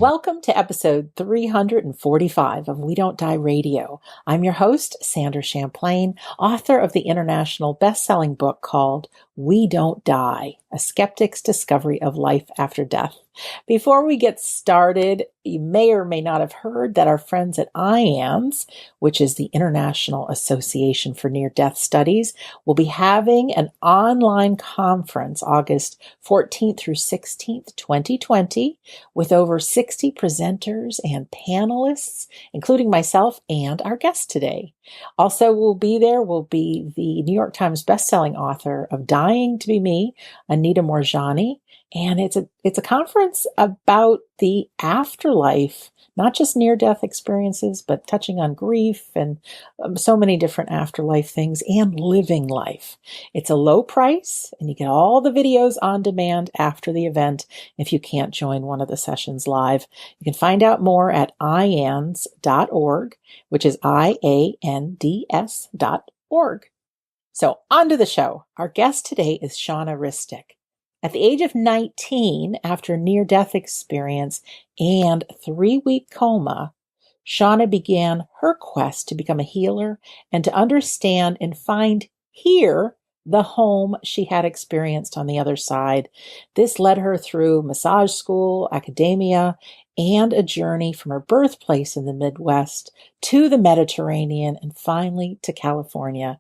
Welcome to episode 345 of We Don't Die Radio. I'm your host, Sandra Champlain, author of the international best-selling book called We Don't Die, A Skeptic's Discovery of Life After Death. Before we get started, you may or may not have heard that our friends at IANDS, which is the International Association for Near-Death Studies, will be having an online conference August 14th through 16th, 2020, with over 60 presenters and panelists, including myself and our guest today. Also will be the New York Times bestselling author of Dying to Be Me, Anita Moorjani. And it's a conference about the afterlife, not just near-death experiences, but touching on grief and so many different afterlife things and living life. It's a low price, and you get all the videos on demand after the event if you can't join one of the sessions live. You can find out more at iands.org, which is IANDS.org. So on to the show. Our guest today is Shawna Ristic. At the age of 19, after a near-death experience and 3-week coma, Shawna began her quest to become a healer and to understand and find here the home she had experienced on the other side. This led her through massage school, academia, and a journey from her birthplace in the Midwest to the Mediterranean and finally to California.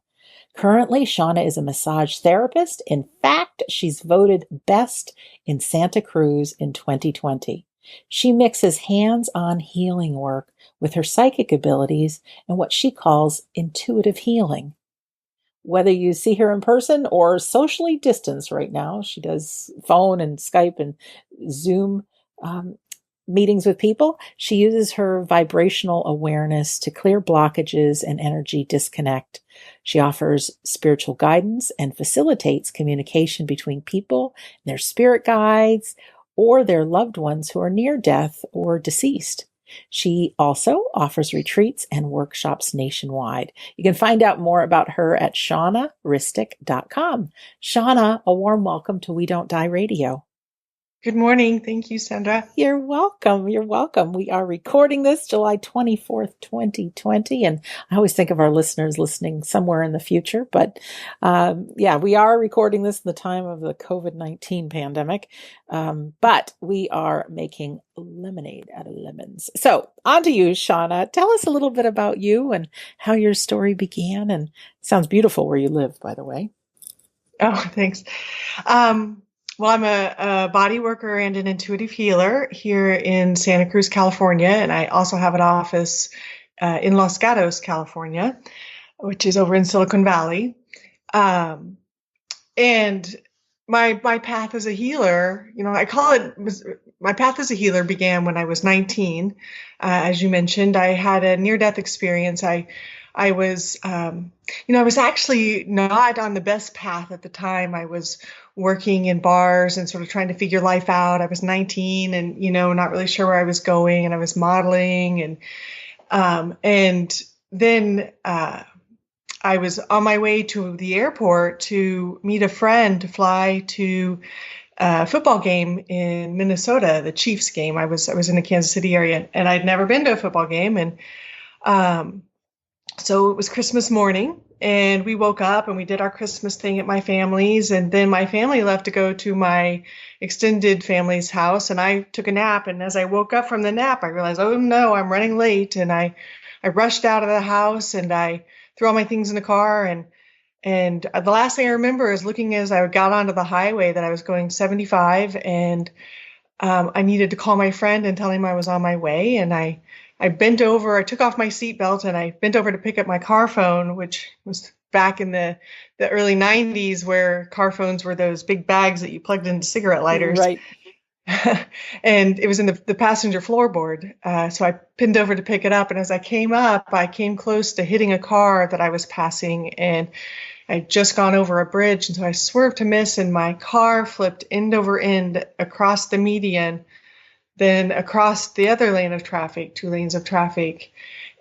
Currently, Shawna is a massage therapist. In fact, she's voted best in Santa Cruz in 2020. She mixes hands-on healing work with her psychic abilities and what she calls intuitive healing. Whether you see her in person or socially distanced right now, she does phone and Skype and Zoom meetings with people. She uses her vibrational awareness to clear blockages and energy disconnect. She offers spiritual guidance and facilitates communication between people, their spirit guides, or their loved ones who are near death or deceased. She also offers retreats and workshops nationwide. You can find out more about her at shawnaristic.com. Shawna, a warm welcome to We Don't Die Radio. Good morning. Thank you, Sandra. You're welcome. You're welcome. We are recording this July 24th, 2020. And I always think of our listeners listening somewhere in the future. But we are recording this in the time of the COVID-19 pandemic. But we are making lemonade out of lemons. So on to you, Shawna. Tell us a little bit about you and how your story began. And it sounds beautiful where you live, by the way. Oh, thanks. Well, I'm a body worker and an intuitive healer here in Santa Cruz, California, and I also have an office in Los Gatos, California, which is over in Silicon Valley. And my path as a healer, I call it, my path as a healer began when I was 19. As you mentioned, I had a near-death experience. I was, I was actually not on the best path at the time. I was working in bars and sort of trying to figure life out. I was 19 and, not really sure where I was going, and I was modeling and then I was on my way to the airport to meet a friend to fly to a football game in Minnesota, the Chiefs game. I was in the Kansas City area, and I'd never been to a football game. And so it was Christmas morning, and we woke up and we did our Christmas thing at my family's. And then my family left to go to my extended family's house, and I took a nap. And as I woke up from the nap, I realized, oh no, I'm running late. And I rushed out of the house and I threw all my things in the car. And the last thing I remember is looking as I got onto the highway that I was going 75, and I needed to call my friend and tell him I was on my way. And I bent over, I took off my seatbelt and I bent over to pick up my car phone, which was back in the early 90s where car phones were those big bags that you plugged into cigarette lighters. Right. And it was in the passenger floorboard. So I pinned over to pick it up. And as I came up, I came close to hitting a car that I was passing, and I'd just gone over a bridge. And so I swerved to miss, and my car flipped end over end across the median, then across the other lane of traffic, 2 lanes of traffic.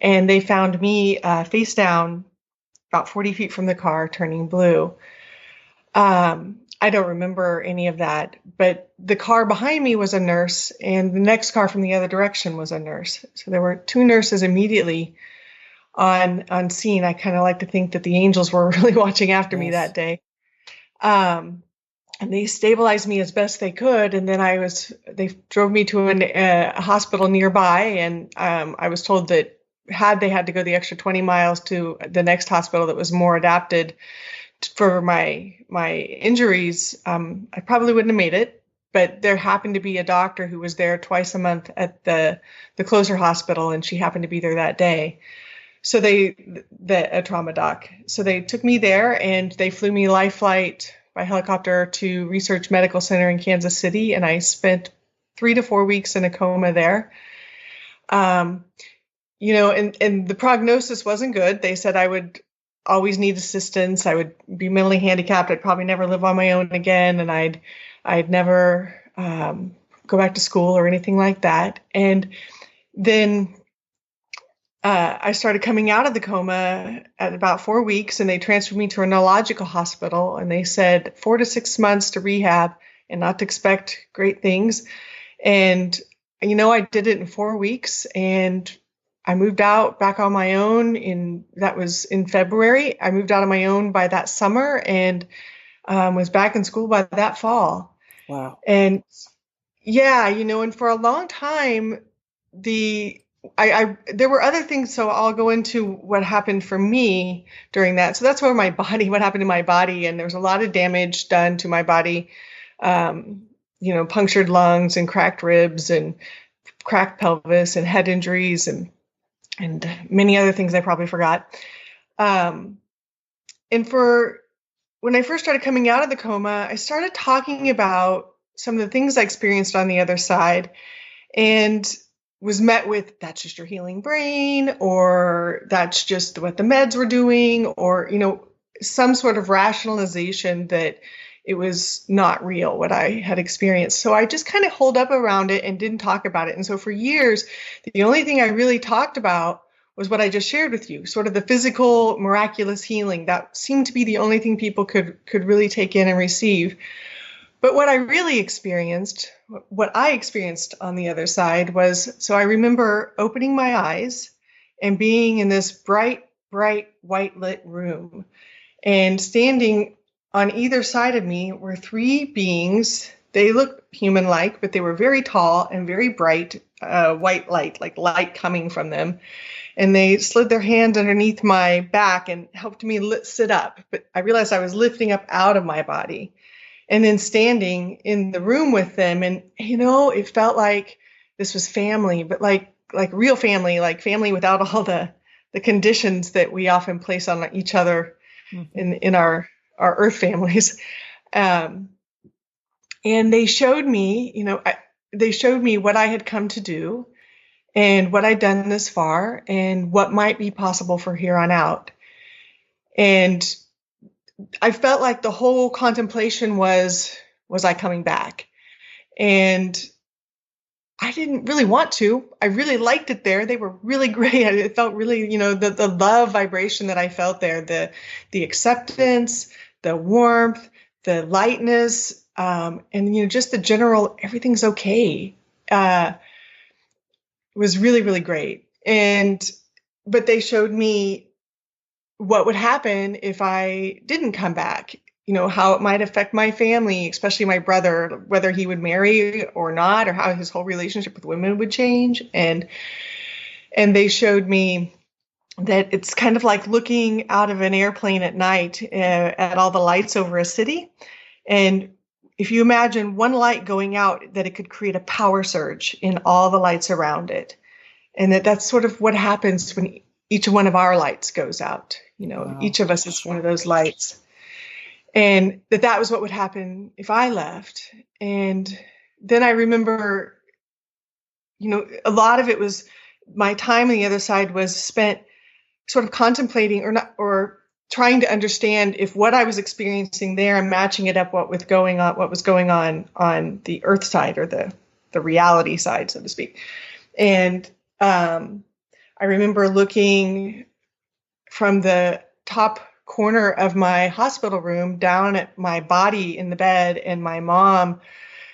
And they found me face down about 40 feet from the car, turning blue. I don't remember any of that, but the car behind me was a nurse, and the next car from the other direction was a nurse. So there were two nurses immediately on scene. I kind of like to think that the angels were really watching after me that Yes. day. Um, and they stabilized me as best they could, and then they drove me to a hospital nearby, and I was told that had they had to go the extra 20 miles to the next hospital that was more adapted for my injuries, I probably wouldn't have made it. But there happened to be a doctor who was there twice a month at the closer hospital, and she happened to be there that day. So a trauma doc. So they took me there, and they flew me life flight by helicopter to Research Medical Center in Kansas City, and I spent 3 to 4 weeks in a coma there. Um, and the prognosis wasn't good. They said I would always need assistance. I would be mentally handicapped. I'd probably never live on my own again, and I'd never go back to school or anything like that. And then I started coming out of the coma at about 4 weeks, and they transferred me to a neurological hospital, and they said 4 to 6 months to rehab and not to expect great things. And I did it in 4 weeks, and I moved out back on my own that was in February. I moved out on my own by that summer, and was back in school by that fall. Wow. And yeah, and for a long time, there were other things, so I'll go into what happened for me during that. So that's what happened to my body, and there was a lot of damage done to my body. Punctured lungs and cracked ribs and cracked pelvis and head injuries and many other things I probably forgot. And for when I first started coming out of the coma, I started talking about some of the things I experienced on the other side, and was met with, that's just your healing brain, or that's just what the meds were doing, or, some sort of rationalization that it was not real, what I had experienced. So I just kind of holed up around it and didn't talk about it. And so for years, the only thing I really talked about was what I just shared with you, sort of the physical, miraculous healing. That seemed to be the only thing people could really take in and receive. But what I experienced on the other side was, so I remember opening my eyes and being in this bright, bright, white lit room, and standing on either side of me were three beings. They look human-like, but they were very tall and very bright, white light, like light coming from them. And they slid their hands underneath my back and helped me sit up. But I realized I was lifting up out of my body, and then standing in the room with them. And, it felt like this was family, but like real family, like family without all the conditions that we often place on each other in our earth families. And they showed me, they showed me what I had come to do and what I'd done this far and what might be possible for here on out. And I felt like the whole contemplation was I coming back? And I didn't really want to. I really liked it there. They were really great. It felt really, the love vibration that I felt there, the acceptance, the warmth, the lightness, and just the general everything's okay. Was really, really great. But they showed me what would happen if I didn't come back, how it might affect my family, especially my brother, whether he would marry or not, or how his whole relationship with women would change. And they showed me that it's kind of like looking out of an airplane at night at all the lights over a city. And if you imagine one light going out, that it could create a power surge in all the lights around it. And that's sort of what happens when each one of our lights goes out. Wow. Each of us is one of those lights. And that was what would happen if I left. And then I remember, a lot of it was my time on the other side was spent sort of contemplating or trying to understand if what I was experiencing there and matching it up what was going on the earth side, or the reality side, so to speak. And I remember looking from the top corner of my hospital room, down at my body in the bed, and my mom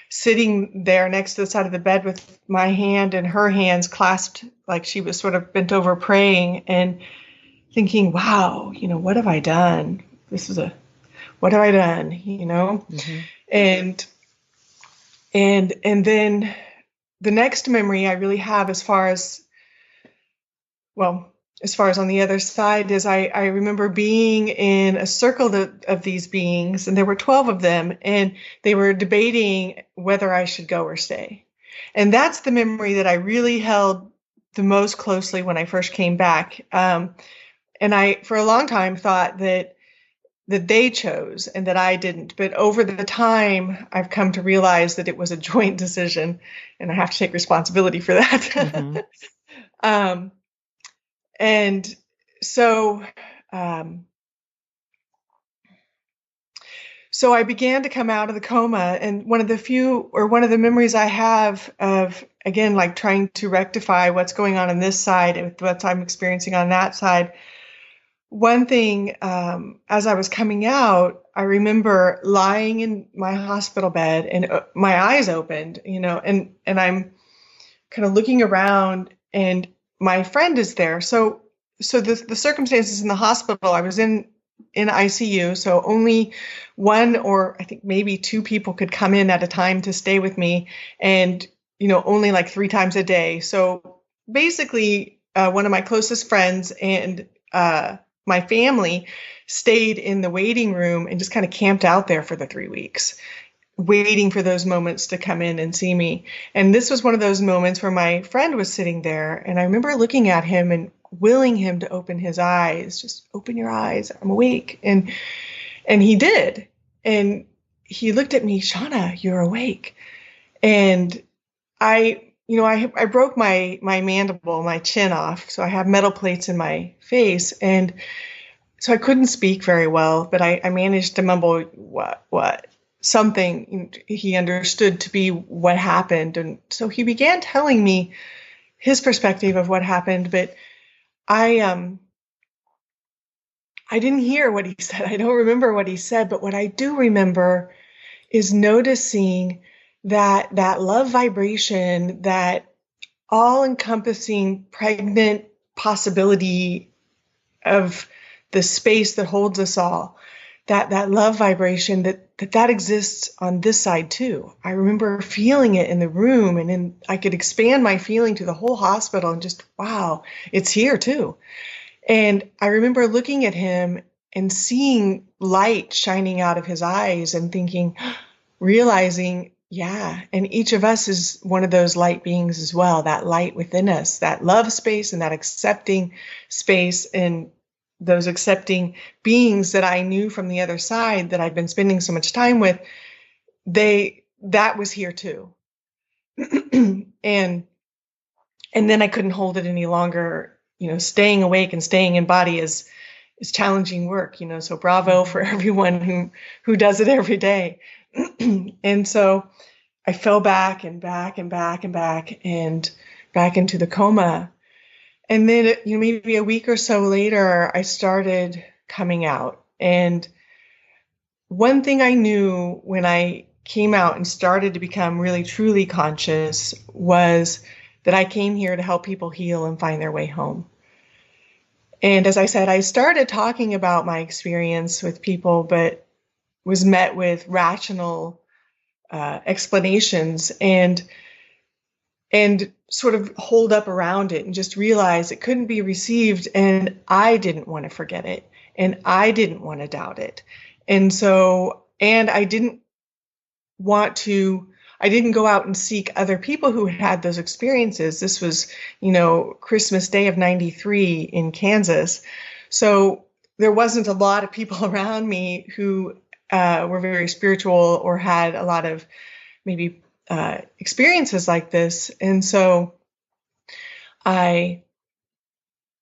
sitting there next to the side of the bed with my hand and her hands clasped, like she was sort of bent over praying, and thinking, wow, what have I done? What have I done? Mm-hmm. And then the next memory I really have, as far as on the other side, is I remember being in a circle of these beings, and there were 12 of them, and they were debating whether I should go or stay. And that's the memory that I really held the most closely when I first came back. And I, for a long time, thought that they chose and that I didn't. But over the time, I've come to realize that it was a joint decision, and I have to take responsibility for that. Mm-hmm. And so, so I began to come out of the coma, and one of the memories I have of, again, like trying to rectify what's going on this side and what I'm experiencing on that side. One thing, as I was coming out, I remember lying in my hospital bed, and my eyes opened, and I'm kind of looking around, and my friend is there. So the circumstances in the hospital, I was in ICU, so only one, or I think maybe two people could come in at a time to stay with me, and only like 3 times a day. So basically, one of my closest friends and my family stayed in the waiting room and just kind of camped out there for the 3 weeks, waiting for those moments to come in and see me. And this was one of those moments where my friend was sitting there, and I remember looking at him and willing him to open his eyes. Just open your eyes, I'm awake. And he did. And he looked at me, Shawna, you're awake. And I broke my mandible, my chin off. So I have metal plates in my face. And so I couldn't speak very well, but I managed to mumble what something he understood to be what happened. And so he began telling me his perspective of what happened, but I didn't hear what he said. I don't remember what he said, but what I do remember is noticing that love vibration, that all-encompassing, pregnant possibility of the space that holds us all, that love vibration, that exists on this side too. I remember feeling it in the room, and then I could expand my feeling to the whole hospital, and just, wow, it's here too. And I remember looking at him and seeing light shining out of his eyes and thinking, realizing, yeah, and each of us is one of those light beings as well, that light within us, that love space and that accepting space, and those accepting beings that I knew from the other side that I'd been spending so much time with, that was here too. and then I couldn't hold it any longer. Staying awake and staying in body is challenging work, so bravo for everyone who does it every day. And so I fell back and back and back and back and back into the coma. And then, maybe a week or so later, I started coming out. And one thing I knew when I came out and started to become really, truly conscious was that I came here to help people heal and find their way home. And as I said, I started talking about my experience with people, but was met with rational explanations and sort of hold up around it, and just realize it couldn't be received, and I didn't want to forget it, and I didn't want to doubt it. And so, and I didn't go out and seek other people who had those experiences. This was, Christmas Day of '93 in Kansas. So there wasn't a lot of people around me who were very spiritual or had a lot of maybe experiences like this. And so I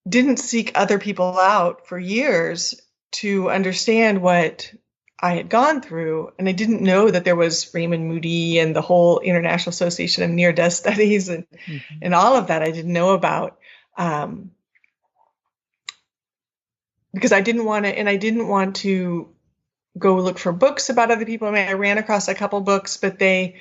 didn't seek other people out for years to understand what I had gone through. And I didn't know that there was Raymond Moody and the whole International Association of Near-Death Studies and all of that I didn't know about. because I didn't want to, and I didn't want to go look for books about other people. I mean, I ran across a couple books, but they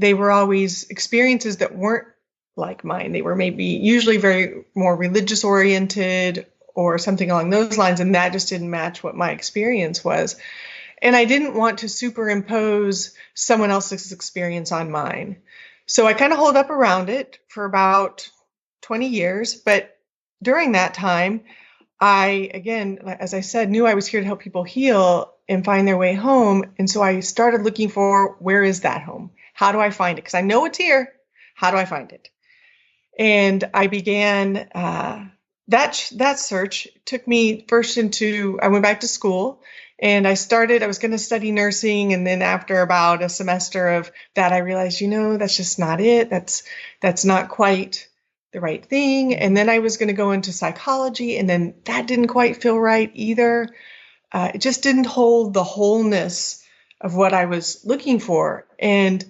were always experiences that weren't like mine. They were maybe usually very more religious oriented or something along those lines, and that just didn't match what my experience was. And I didn't want to superimpose someone else's experience on mine. So I kind of holed up around it for about 20 years. But during that time, I, again, as I said, knew I was here to help people heal and find their way home. And so I started looking for, where is that home? How do I find it? Because I know it's here. How do I find it? And I began that search. Took me first into, I went back to school and I was going to study nursing. And then after about a semester of that, I realized, that's just not it. That's not quite the right thing. And then I was going to go into psychology, and then that didn't quite feel right either. It just didn't hold the wholeness of what I was looking for. And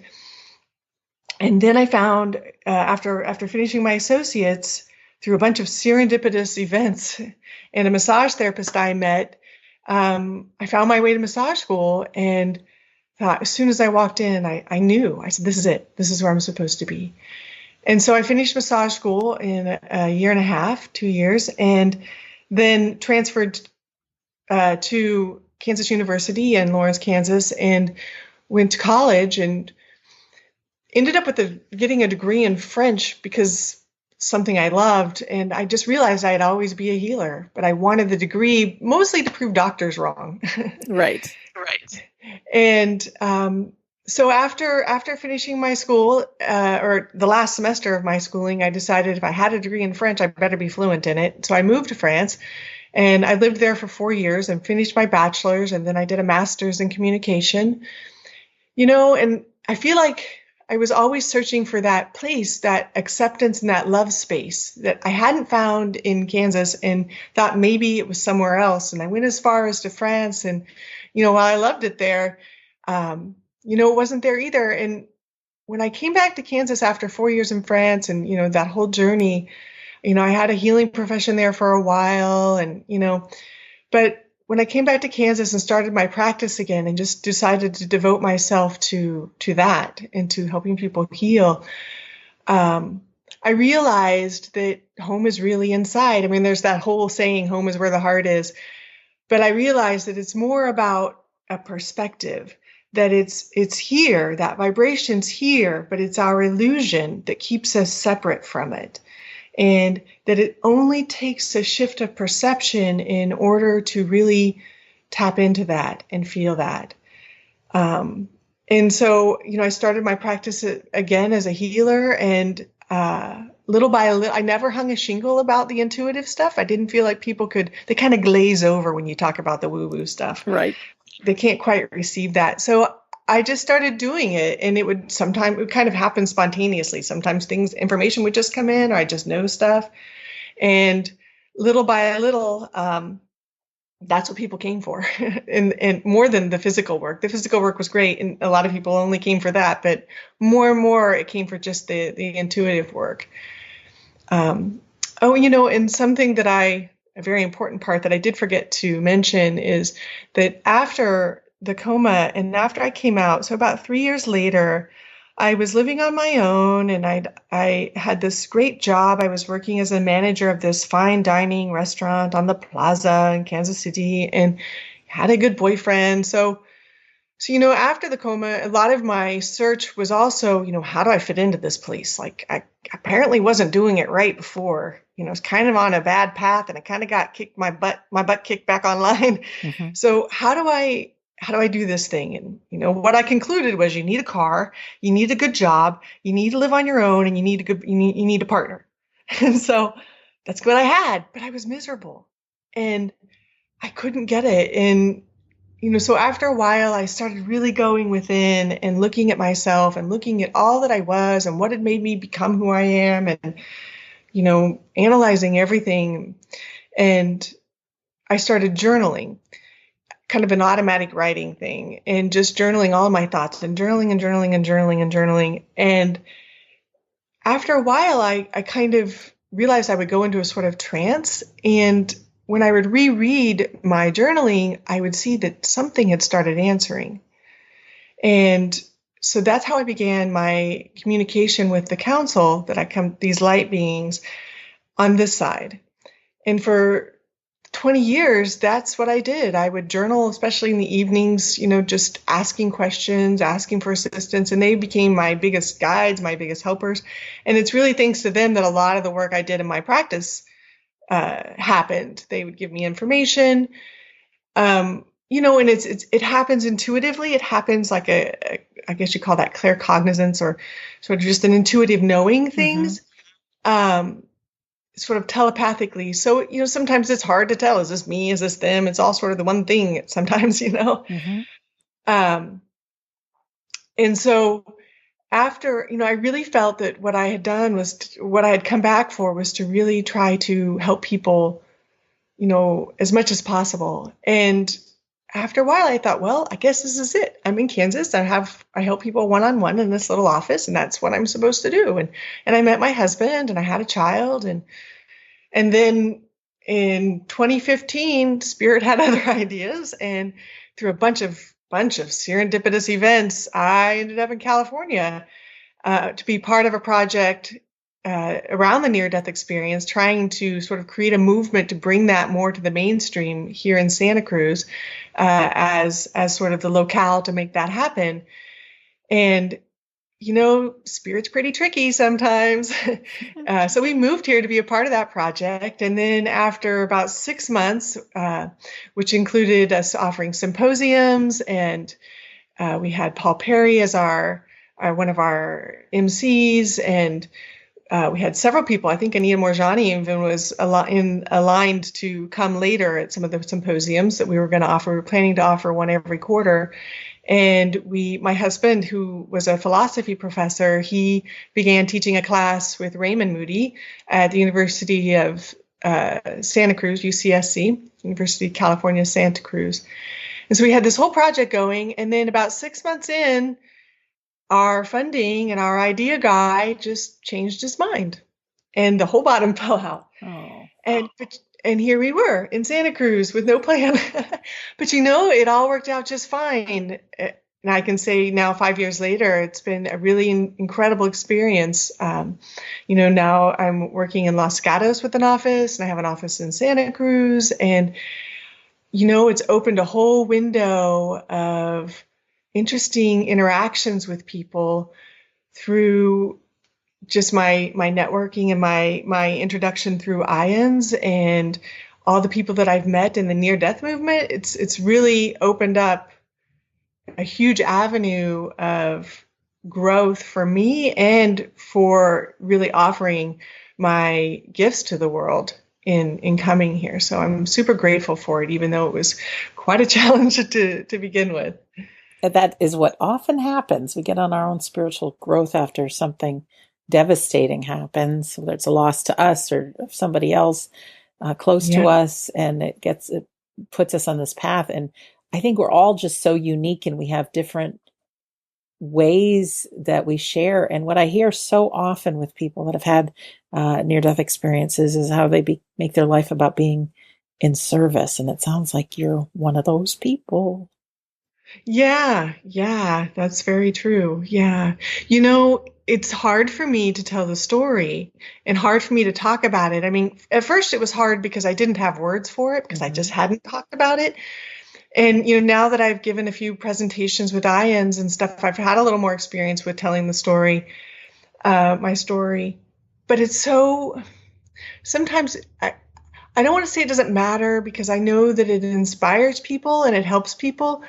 then I found, after finishing my associates, through a bunch of serendipitous events and a massage therapist I met, I found my way to massage school, and thought, as soon as I walked in, I knew. I said, this is it. This is where I'm supposed to be. And so I finished massage school in a year and a half, 2 years, and then transferred to Kansas University in Lawrence, Kansas, and went to college and ended up getting a degree in French because something I loved. And I just realized I'd always be a healer, but I wanted the degree mostly to prove doctors wrong. Right. Right. And so after finishing my school, or the last semester of my schooling, I decided if I had a degree in French, I better be fluent in it. So I moved to France, and I lived there for 4 years and finished my bachelor's, and then I did a master's in communication. And I feel like I was always searching for that place, that acceptance and that love space that I hadn't found in Kansas, and thought maybe it was somewhere else. And I went as far as to France, and, while I loved it there, it wasn't there either. And when I came back to Kansas after 4 years in France and, that whole journey, I had a healing profession there for a while, and, but when I came back to Kansas and started my practice again and just decided to devote myself to that and to helping people heal, I realized that home is really inside. I mean, there's that whole saying, home is where the heart is. But I realized that it's more about a perspective, that it's here, that vibration's here, but it's our illusion that keeps us separate from it. And that it only takes a shift of perception in order to really tap into that and feel that. And so, I started my practice again as a healer, and little by little, I never hung a shingle about the intuitive stuff. I didn't feel like people they kind of glaze over when you talk about the woo-woo stuff. Right. They can't quite receive that. So I just started doing it, and it would kind of happen spontaneously. Sometimes information would just come in, or I just know stuff. And little by little, that's what people came for. and more than the physical work. The physical work was great, and a lot of people only came for that, but more and more it came for just the intuitive work. And something that a very important part that I did forget to mention is that after the coma and after I came out, so about 3 years later, I was living on my own, and I had this great job. I was working as a manager of this fine dining restaurant on the plaza in Kansas City, and had a good boyfriend. So after the coma, a lot of my search was also, how do I fit into this place? Like, I apparently wasn't doing it right before. I was kind of on a bad path, and I kind of got my butt kicked back online. Mm-hmm. So how do I do this thing? And, what I concluded was you need a car, you need a good job, you need to live on your own, and you need a partner. And so that's what I had, but I was miserable and I couldn't get it. And, so after a while, I started really going within and looking at myself and looking at all that I was and what had made me become who I am, and, analyzing everything. And I started journaling, kind of an automatic writing thing, and just journaling all of my thoughts, and journaling and journaling and journaling and journaling. And after a while, I kind of realized I would go into a sort of trance, and when I would reread my journaling, I would see that something had started answering. And so that's how I began my communication with the council, that I come, these light beings on this side. And for 20 years, that's what I did. I would journal, especially in the evenings, just asking questions, asking for assistance. And they became my biggest guides, my biggest helpers. And it's really thanks to them that a lot of the work I did in my practice happened. They would give me information. And it happens intuitively. It happens like I guess you call that claircognizance, or sort of just an intuitive knowing things, sort of telepathically. So, sometimes it's hard to tell. Is this me? Is this them? It's all sort of the one thing sometimes, And so after, I really felt that what I had done was, what I had come back for was to really try to help people, as much as possible. And after a while, I thought, well, I guess this is it. I'm in Kansas. I help people one-on-one in this little office, and that's what I'm supposed to do. And I met my husband, and I had a child, and then in 2015, Spirit had other ideas, and through a bunch of serendipitous events, I ended up in California to be part of a project around the near-death experience, trying to sort of create a movement to bring that more to the mainstream here in Santa Cruz, as sort of the locale to make that happen. And Spirit's pretty tricky sometimes. So we moved here to be a part of that project. And then after about 6 months, which included us offering symposiums, and we had Paul Perry as one of our MCs, and we had several people. I think Anita Morjani even was aligned to come later at some of the symposiums that we were going to offer. We were planning to offer one every quarter. And my husband, who was a philosophy professor, he began teaching a class with Raymond Moody at the University of Santa Cruz, UCSC, University of California, Santa Cruz. And so we had this whole project going. And then about 6 months in, our funding and our idea guy just changed his mind, and the whole bottom fell out. Oh. And here we were in Santa Cruz with no plan. But it all worked out just fine. And I can say now, 5 years later, it's been a really incredible experience. Now I'm working in Los Gatos with an office, and I have an office in Santa Cruz. And, it's opened a whole window of interesting interactions with people through just my networking and my introduction through IONS, and all the people that I've met in the near-death movement. It's really opened up a huge avenue of growth for me, and for really offering my gifts to the world in coming here. So I'm super grateful for it, even though it was quite a challenge to begin with. That is what often happens. We get on our own spiritual growth after something devastating happens, whether it's a loss to us or somebody else close to us, and it puts us on this path. And I think we're all just so unique, and we have different ways that we share. And what I hear so often with people that have had near-death experiences is how they make their life about being in service. And it sounds like you're one of those people. Yeah, that's very true. Yeah. It's hard for me to tell the story, and hard for me to talk about it. I mean, at first it was hard because I didn't have words for it, because I just hadn't talked about it. And, now that I've given a few presentations with IONS and stuff, I've had a little more experience with telling the story, my story. But it's sometimes I don't want to say it doesn't matter, because I know that it inspires people and it helps people.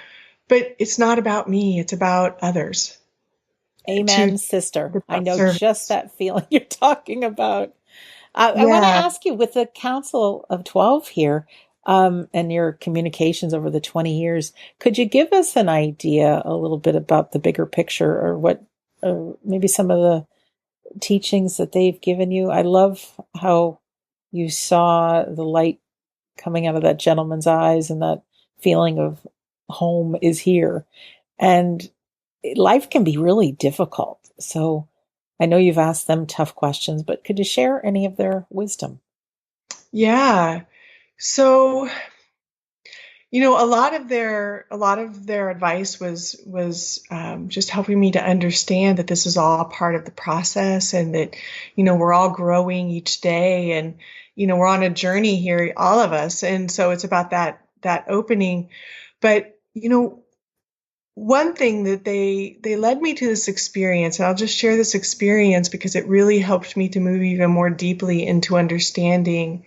But it's not about me. It's about others. Amen, sister. I know just that feeling you're talking about. I want to ask you, with the Council of 12 here, and your communications over the 20 years, could you give us an idea a little bit about the bigger picture, or what, maybe some of the teachings that they've given you? I love how you saw the light coming out of that gentleman's eyes, and that feeling of home is here. And life can be really difficult. So I know you've asked them tough questions, but could you share any of their wisdom? Yeah. So, a lot of their advice was just helping me to understand that this is all part of the process, and that we're all growing each day, and we're on a journey here, all of us, and so it's about that opening. But one thing that they led me to this experience, and I'll just share this experience because it really helped me to move even more deeply into understanding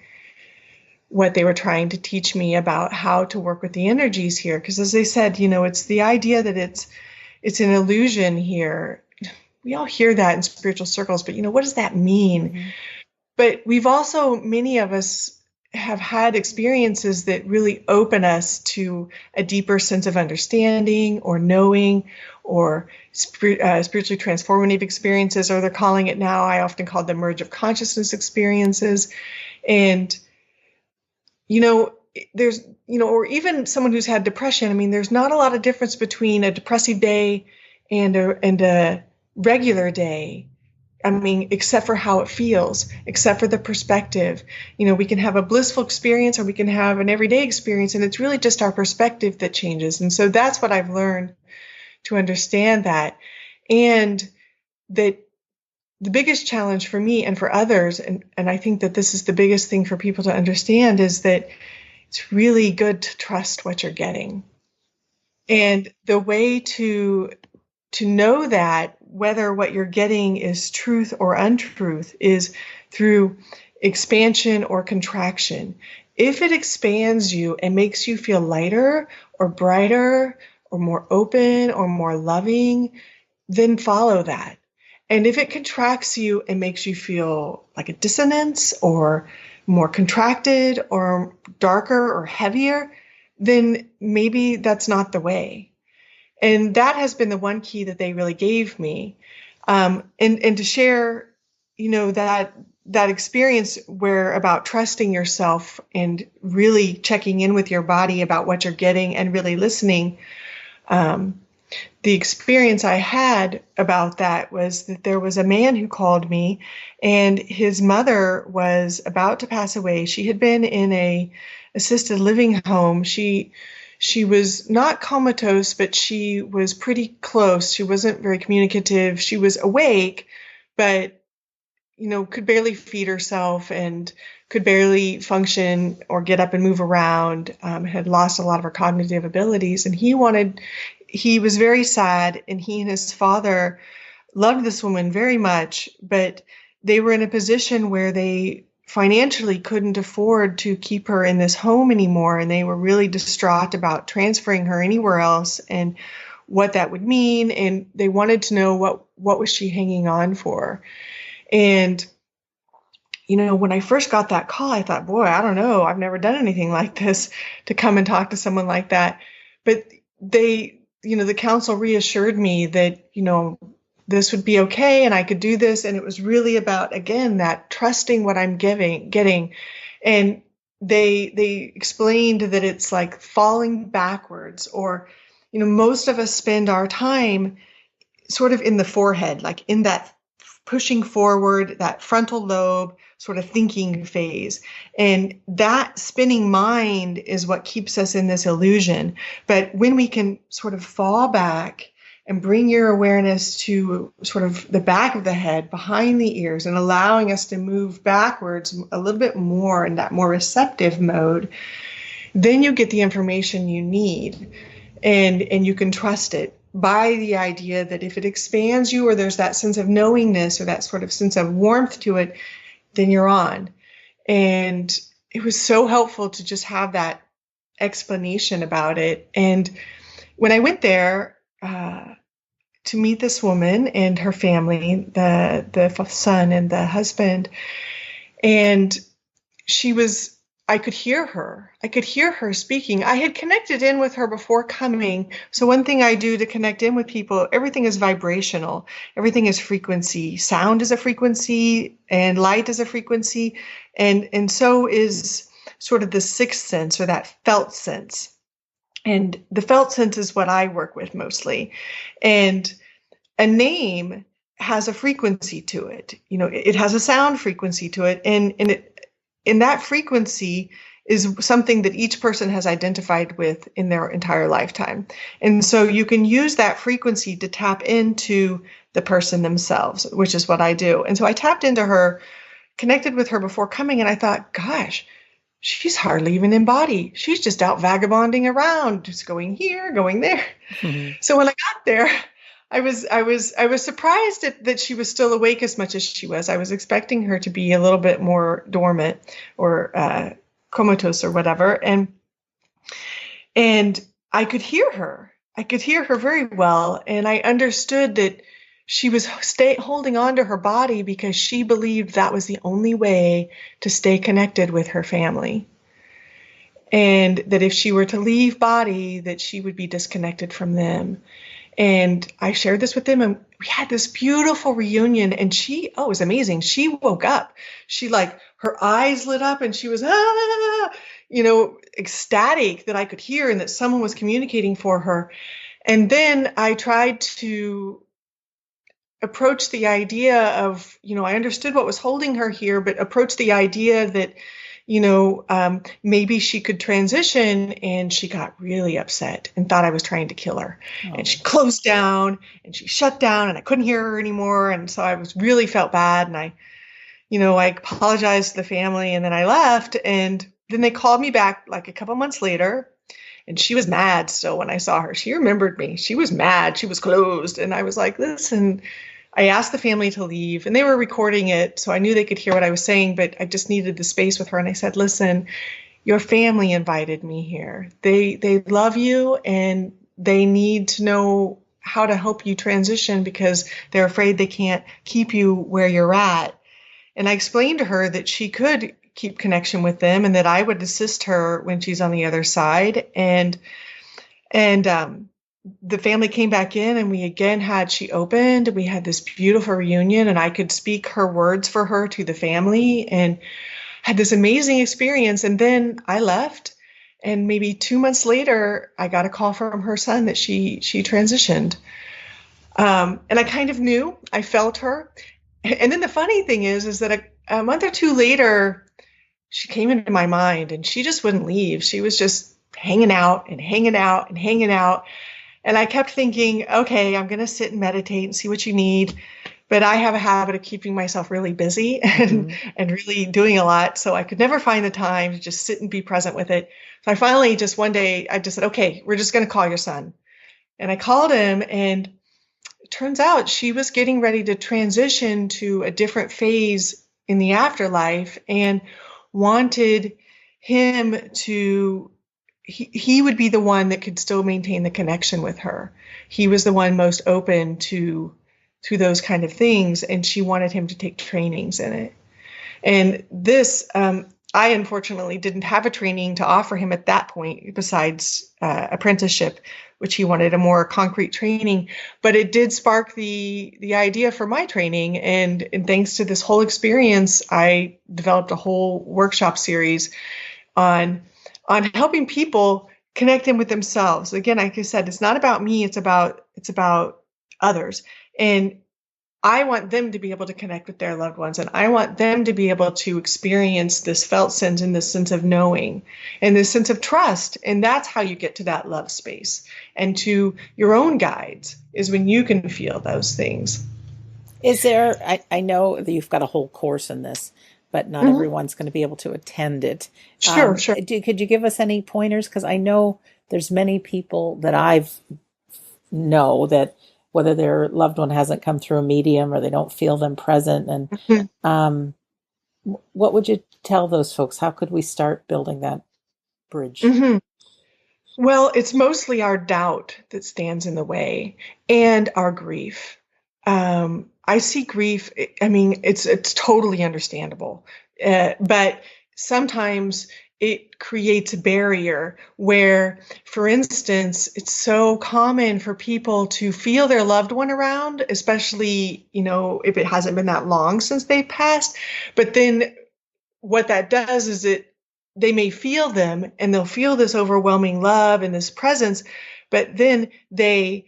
what they were trying to teach me about how to work with the energies here. Because as they said, it's the idea that it's an illusion here. We all hear that in spiritual circles, but what does that mean? Mm-hmm. But we've also, many of us have had experiences that really open us to a deeper sense of understanding or knowing, or spiritually transformative experiences, or they're calling it now, I often call them merge of consciousness experiences. And there's, or even someone who's had depression. I mean, there's not a lot of difference between a depressive day and a regular day. I mean, except for how it feels, except for the perspective. We can have a blissful experience or we can have an everyday experience, and it's really just our perspective that changes. And so that's what I've learned to understand that. And that the biggest challenge for me and for others, and I think that this is the biggest thing for people to understand, is that it's really good to trust what you're getting. And the way to know that whether what you're getting is truth or untruth is through expansion or contraction. If it expands you and makes you feel lighter or brighter or more open or more loving, then follow that. And if it contracts you and makes you feel like a dissonance or more contracted or darker or heavier, then maybe that's not the way. And that has been the one key that they really gave me. And to share, that experience where about trusting yourself and really checking in with your body about what you're getting and really listening. The experience I had about that was that there was a man who called me, and his mother was about to pass away. She had been in a assisted living home. She was not comatose, but she was pretty close. She wasn't very communicative. She was awake, but could barely feed herself and could barely function or get up and move around, had lost a lot of her cognitive abilities. And he was very sad, and he and his father loved this woman very much, but they were in a position where they financially couldn't afford to keep her in this home anymore. And they were really distraught about transferring her anywhere else and what that would mean. And they wanted to know what was she hanging on for. And, when I first got that call, I thought, boy, I don't know. I've never done anything like this, to come and talk to someone like that. But the council reassured me that, this would be okay and I could do this. And it was really about, again, that trusting what I'm getting. And they explained that it's like falling backwards, or, most of us spend our time sort of in the forehead, like in that pushing forward, that frontal lobe sort of thinking phase. And that spinning mind is what keeps us in this illusion. But when we can sort of fall back and bring your awareness to sort of the back of the head, behind the ears, and allowing us to move backwards a little bit more in that more receptive mode, then you get the information you need, and you can trust it by the idea that if it expands you, or there's that sense of knowingness or that sort of sense of warmth to it, then you're on. And it was so helpful to just have that explanation about it. And when I went there to meet this woman and her family, the son and the husband, and I could hear her. I could hear her speaking. I had connected in with her before coming. So one thing I do to connect in with people, everything is vibrational. Everything is frequency. Sound is a frequency, and light is a frequency. And so is sort of the sixth sense, or that felt sense. And the felt sense is what I work with mostly. And a name has a frequency to it. It has a sound frequency to it. And in that frequency is something that each person has identified with in their entire lifetime. And so you can use that frequency to tap into the person themselves, which is what I do. And so I tapped into her, connected with her before coming, and I thought, gosh, she's hardly even in body. She's just out vagabonding around, just going here, going there. Mhm. So when I got there, I was surprised that she was still awake as much as she was. I was expecting her to be a little bit more dormant or comatose or whatever, and I could hear her. I could hear her very well, and I understood that she was holding on to her body because she believed that was the only way to stay connected with her family. And that if she were to leave body, that she would be disconnected from them. And I shared this with them, and we had this beautiful reunion. And it was amazing. She woke up. Her eyes lit up, and she was, ecstatic that I could hear and that someone was communicating for her. And then I tried to approach the idea of, I understood what was holding her here, but approach the idea that, maybe she could transition, and she got really upset and thought I was trying to kill her. Oh. And she closed down and she shut down, and I couldn't hear her anymore. And so I really felt bad. And I apologized to the family, and then I left. And then they called me back like a couple months later, and she was mad still when I saw her. She remembered me. She was mad. She was closed. And I was like, listen, I asked the family to leave, and they were recording it, so I knew they could hear what I was saying, but I just needed the space with her. And I said, listen, your family invited me here. They love you, and they need to know how to help you transition because they're afraid they can't keep you where you're at. And I explained to her that she could keep connection with them and that I would assist her when she's on the other side. And the family came back in, and she opened, and we had this beautiful reunion, and I could speak her words for her to the family and had this amazing experience. And then I left, and maybe 2 months later, I got a call from her son that she transitioned. And I kind of knew, I felt her. And then the funny thing is that a month or two later, she came into my mind, and she just wouldn't leave. She was just hanging out and hanging out and hanging out. And I kept thinking, okay, I'm going to sit and meditate and see what you need. But I have a habit of keeping myself really busy and really doing a lot. So I could never find the time to just sit and be present with it. So I finally just one day, I just said, okay, we're just going to call your son. And I called him, and it turns out she was getting ready to transition to a different phase in the afterlife and wanted him to he would be the one that could still maintain the connection with her. He was the one most open to those kind of things, and she wanted him to take trainings in it. And this, I unfortunately didn't have a training to offer him at that point besides apprenticeship, which he wanted a more concrete training. But it did spark the idea for my training. And thanks to this whole experience, I developed a whole workshop series on helping people connect in with themselves. Again, like I said, it's not about me, it's about others. And I want them to be able to connect with their loved ones, and I want them to be able to experience this felt sense and this sense of knowing and this sense of trust. And that's how you get to that love space and to your own guides, is when you can feel those things. Is there, I know that you've got a whole course in this, but not everyone's going to be able to attend it. Sure. Could you give us any pointers? Because I know there's many people that know that whether their loved one hasn't come through a medium or they don't feel them present. And what would you tell those folks? How could we start building that bridge? Well, it's mostly our doubt that stands in the way, and our grief. I see grief. I mean, it's totally understandable, but sometimes it creates a barrier where, for instance, it's so common for people to feel their loved one around, especially, if it hasn't been that long since they've passed. But then what that does is they may feel them, and they'll feel this overwhelming love and this presence, but then they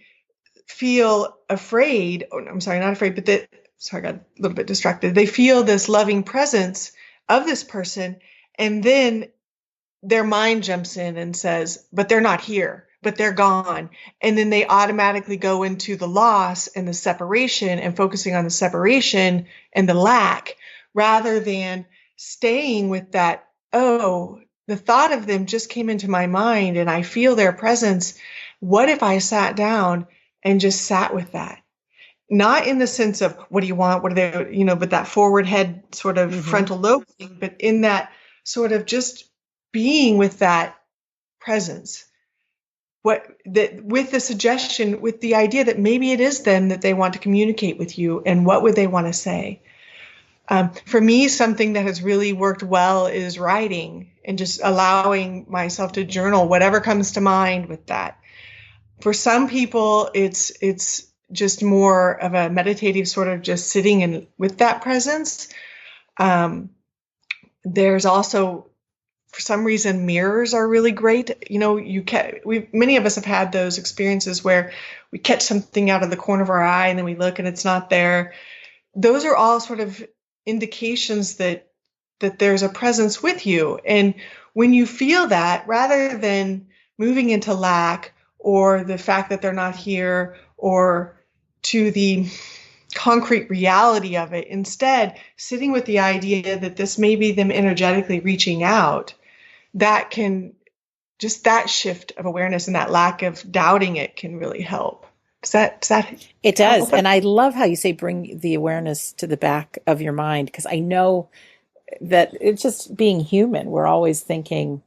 feel afraid. Oh, I'm sorry, not afraid, but I got a little bit distracted. They feel this loving presence of this person, and then their mind jumps in and says, but they're not here, but they're gone. And then they automatically go into the loss and the separation and focusing on the separation and the lack rather than staying with that, oh, the thought of them just came into my mind and I feel their presence. What if I sat down and just sat with that? Not in the sense of what do you want, what are they, but that forward head sort of frontal lobe thing, but in that sort of just being with that presence. With the suggestion, with the idea that maybe it is them that they want to communicate with you, and what would they want to say? For me, something that has really worked well is writing and just allowing myself to journal whatever comes to mind with that. For some people, it's just more of a meditative sort of just sitting in with that presence. There's also, for some reason, mirrors are really great. Many of us have had those experiences where we catch something out of the corner of our eye and then we look and it's not there. Those are all sort of indications that there's a presence with you. And when you feel that, rather than moving into lack or the fact that they're not here or to the concrete reality of it, instead sitting with the idea that this may be them energetically reaching out, that can, just that shift of awareness and that lack of doubting it can really help. It does. And I love how you say bring the awareness to the back of your mind, because I know that it's just being human. We're always thinking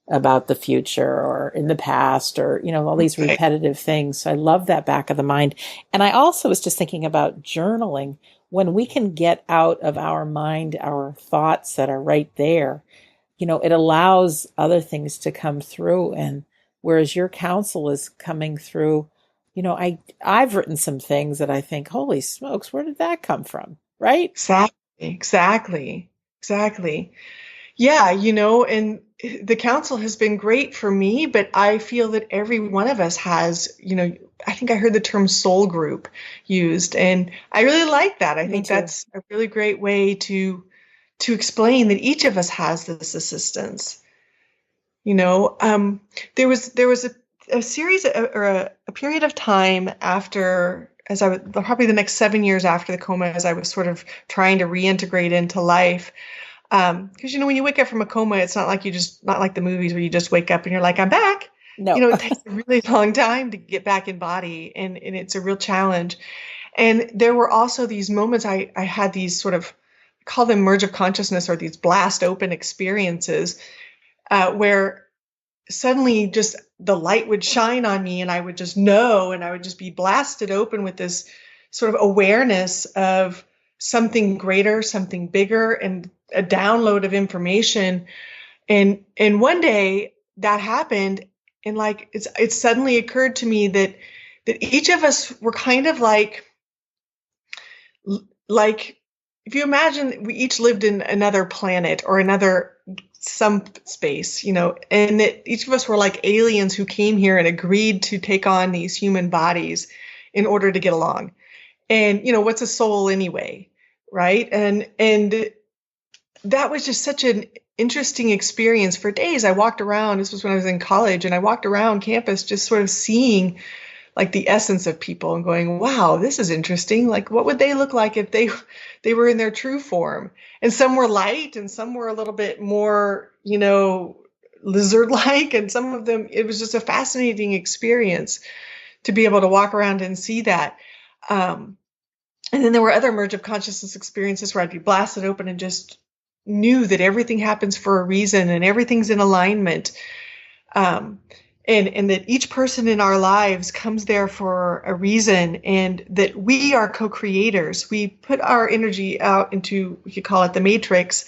about the future or in the past or, all these repetitive things. So I love that back of the mind. And I also was just thinking about journaling. When we can get out of our mind our thoughts that are right there, it allows other things to come through. And whereas your counsel is coming through, I've written some things that I think, holy smokes, where did that come from? Right? Exactly. Yeah. And the counsel has been great for me, but I feel that every one of us has, I think I heard the term soul group used, and I really like that. I think that's a really great way to explain that each of us has this assistance. There was a series or a period of time after, as I was probably the next 7 years after the coma, as I was sort of trying to reintegrate into life. Because, when you wake up from a coma, it's not like not like the movies where you just wake up and you're like, I'm back. No. It takes a really long time to get back in body, and it's a real challenge. And there were also these moments I had these sort of, I call them merge of consciousness, or these blast open experiences, where suddenly just the light would shine on me and I would just know, and I would just be blasted open with this sort of awareness of something greater, something bigger, and a download of information. And one day that happened, and like it suddenly occurred to me that each of us were kind of like if you imagine we each lived in another planet or another some space, and that each of us were like aliens who came here and agreed to take on these human bodies in order to get along. And, what's a soul anyway? Right. And that was just such an interesting experience. For days, I walked around. This was when I was in college, and I walked around campus just sort of seeing like the essence of people and going, wow, this is interesting. Like, what would they look like if they were in their true form? And some were light and some were a little bit more, lizard-like. And some of them, it was just a fascinating experience to be able to walk around and see that. And then there were other merge of consciousness experiences where I'd be blasted open and just knew that everything happens for a reason and everything's in alignment. And that each person in our lives comes there for a reason, and that we are co-creators. We put our energy out into, we could call it the matrix,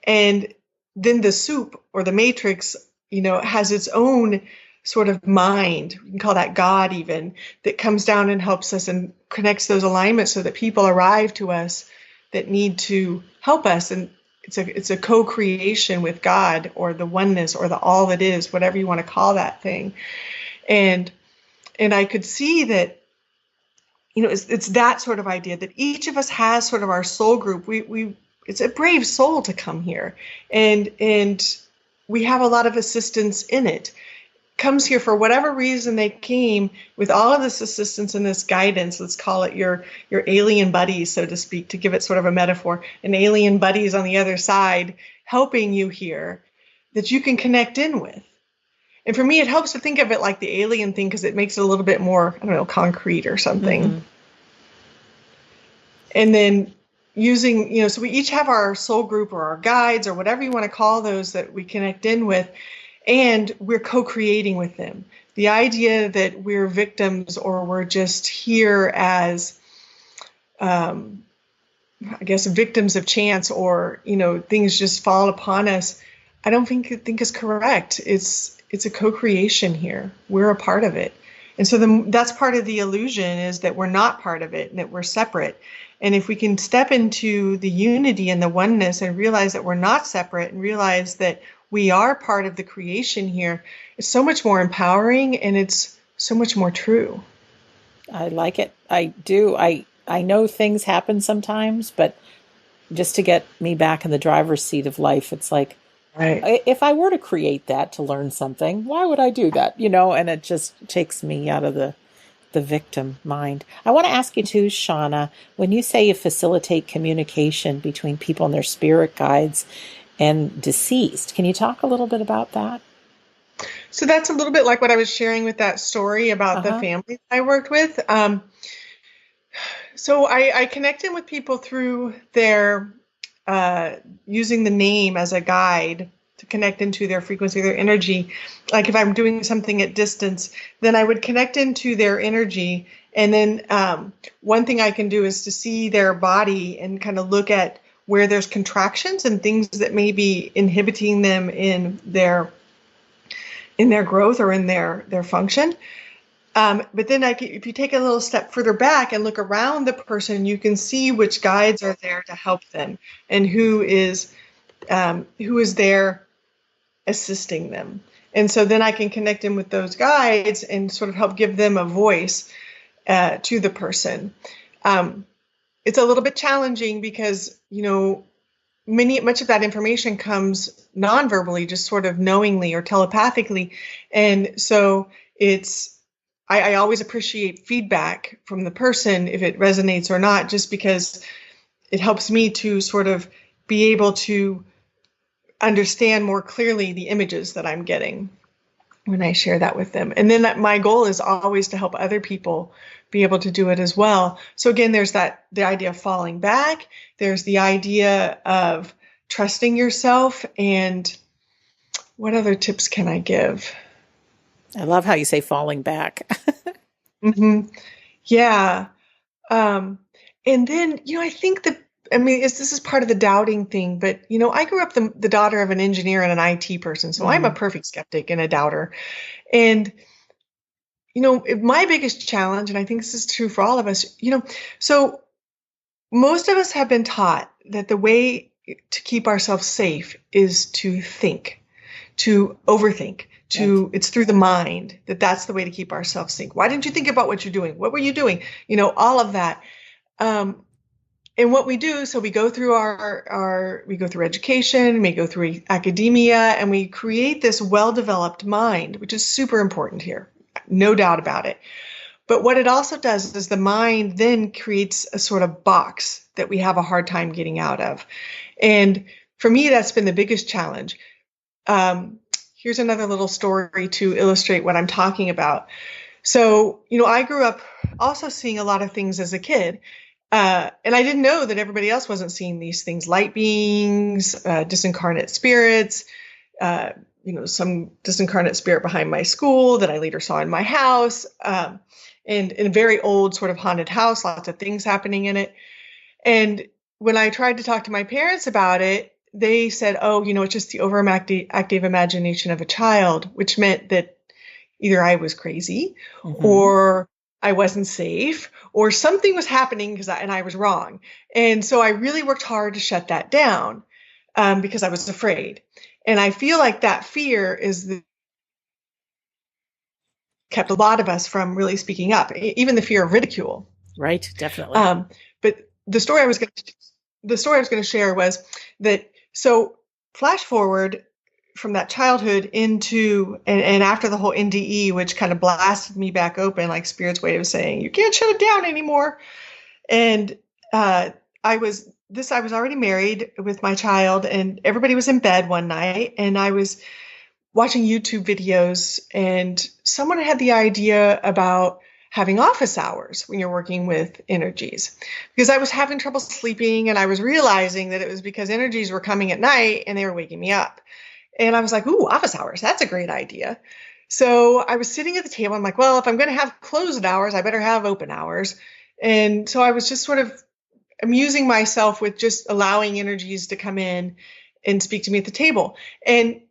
and then the soup or the matrix, has its own sort of mind. We can call that God even, that comes down and helps us and connects those alignments so that people arrive to us that need to help us. And it's a co-creation with God, or the oneness, or the all that is, whatever you want to call that thing. And I could see that, it's that sort of idea that each of us has sort of our soul group. It's a brave soul to come here, and we have a lot of assistance in it. Comes here for whatever reason they came with all of this assistance and this guidance. Let's call it your alien buddies, so to speak, to give it sort of a metaphor. An alien buddies on the other side helping you here that you can connect in with. And for me, it helps to think of it like the alien thing because it makes it a little bit more, I don't know, concrete or something. Mm-hmm. And then using, so we each have our soul group or our guides or whatever you want to call those that we connect in with. And we're co-creating with them. The idea that we're victims or we're just here as, I guess, victims of chance or, things just fall upon us, I don't think is correct. It's a co-creation here. We're a part of it. And so that's part of the illusion is that we're not part of it and that we're separate. And if we can step into the unity and the oneness and realize that we're not separate and realize that we are part of the creation here, it's so much more empowering and it's so much more true. I like it. I do. I know things happen sometimes, but just to get me back in the driver's seat of life, it's like, right. If I were to create that to learn something, why would I do that? And it just takes me out of the victim mind. I want to ask you too, Shawna, when you say you facilitate communication between people and their spirit guides and deceased, can you talk a little bit about that? So that's a little bit like what I was sharing with that story about the family I worked with. So I connected with people through their using the name as a guide to connect into their frequency, their energy. Like if I'm doing something at distance, then I would connect into their energy. And then one thing I can do is to see their body and kind of look at where there's contractions and things that may be inhibiting them in their growth or in their function. But then if you take a little step further back and look around the person, you can see which guides are there to help them and who is there assisting them. And so then I can connect in with those guides and sort of help give them a voice to the person. It's a little bit challenging because, much of that information comes non-verbally, just sort of knowingly or telepathically. And so I always appreciate feedback from the person if it resonates or not, just because it helps me to sort of be able to understand more clearly the images that I'm getting when I share that with them. And then my goal is always to help other people be able to do it as well. So again, there's the idea of falling back. There's the idea of trusting yourself. And what other tips can I give? I love how you say falling back. Mm-hmm. Yeah. And then, I think this is part of the doubting thing, but, I grew up the daughter of an engineer and an IT person. So I'm a perfect skeptic and a doubter. And, my biggest challenge, and I think this is true for all of us, so most of us have been taught that the way to keep ourselves safe is to think, to overthink. It's through the mind that's the way to keep ourselves safe. Why didn't you think about what you're doing? What were you doing? All of that. And what we do, so we go through we go through education, we go through academia, and we create this well-developed mind, which is super important here. No doubt about it. But what it also does is the mind then creates a sort of box that we have a hard time getting out of. And for me, that's been the biggest challenge. Here's another little story to illustrate what I'm talking about. So, I grew up also seeing a lot of things as a kid. And I didn't know that everybody else wasn't seeing these things, light beings, disincarnate spirits, some disincarnate spirit behind my school that I later saw in my house, and in a very old sort of haunted house, lots of things happening in it. And when I tried to talk to my parents about it, they said, oh, it's just the overactive imagination of a child, which meant that either I was crazy or I wasn't safe or something was happening and I was wrong. And so I really worked hard to shut that down because I was afraid. And I feel like that fear kept a lot of us from really speaking up, even the fear of ridicule. Right, definitely. But the story I was going to share was that, so flash forward from that childhood into, and after the whole NDE, which kind of blasted me back open, like Spirit's way of saying, you can't shut it down anymore. And I was already married with my child, and everybody was in bed one night, and I was watching YouTube videos, and someone had the idea about having office hours when you're working with energies, because I was having trouble sleeping, and I was realizing that it was because energies were coming at night and they were waking me up. And I was like, ooh, office hours, that's a great idea. So I was sitting at the table. I'm like, well, if I'm going to have closed hours, I better have open hours. And so I was just sort of amusing myself with just allowing energies to come in and speak to me at the table. And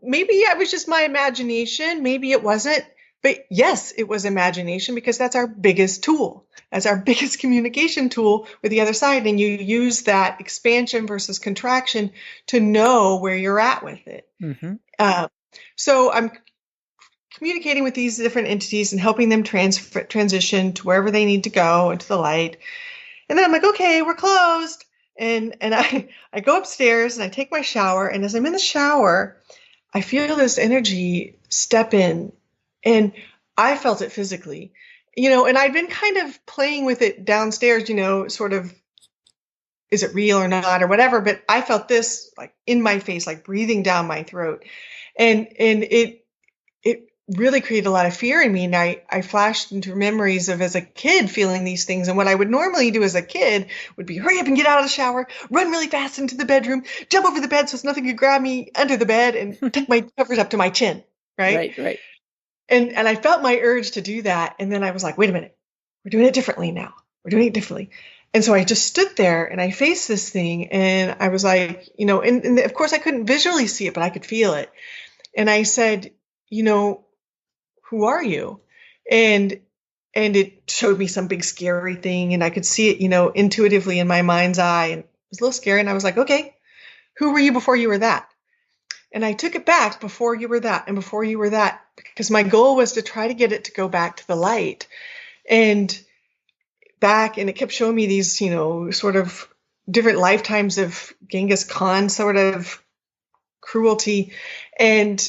maybe it was just my imagination. Maybe it wasn't. But yes, it was imagination, because that's our biggest tool. That's our biggest communication tool with the other side. And you use that expansion versus contraction to know where you're at with it. Mm-hmm. So I'm communicating with these different entities and helping them transition to wherever they need to go, into the light. And then I'm like, okay, we're closed. And I go upstairs and I take my shower. And as I'm in the shower, I feel this energy step in, and I felt it physically, and I'd been kind of playing with it downstairs, sort of, is it real or not or whatever. But I felt this like in my face, like breathing down my throat. And it really created a lot of fear in me. And I flashed into memories of as a kid feeling these things. And what I would normally do as a kid would be hurry up and get out of the shower, run really fast into the bedroom, jump over the bed so nothing could grab me under the bed, and tuck my covers up to my chin. Right. Right. And I felt my urge to do that. And then I was like, wait a minute, we're doing it differently now. We're doing it differently. And so I just stood there and I faced this thing, and I was like, and of course I couldn't visually see it, but I could feel it. And I said, who are you? And it showed me some big scary thing, and I could see it, intuitively in my mind's eye. And it was a little scary. And I was like, okay, who were you before you were that? And I took it back, before you were that, and before you were that, because my goal was to try to get it to go back to the light and back. And it kept showing me these, sort of different lifetimes of Genghis Khan sort of cruelty. And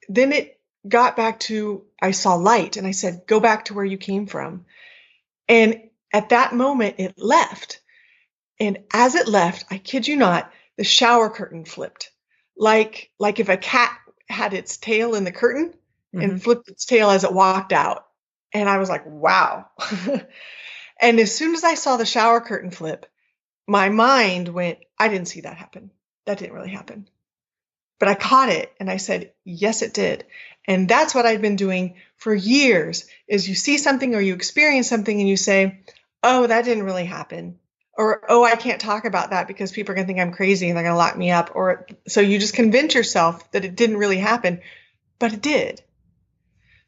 then it got back to, I saw light, and I said, go back to where you came from. And at that moment it left. And as it left, I kid you not, the shower curtain flipped. Like if a cat had its tail in the curtain and flipped its tail as it walked out. And I was like, wow. And as soon as I saw the shower curtain flip, my mind went, I didn't see that happen. That didn't really happen. But I caught it, and I said, yes, it did. And that's what I've been doing for years, is you see something or you experience something and you say, oh, that didn't really happen. Or, oh, I can't talk about that because people are going to think I'm crazy and they're going to lock me up. Or so you just convince yourself that it didn't really happen, but it did.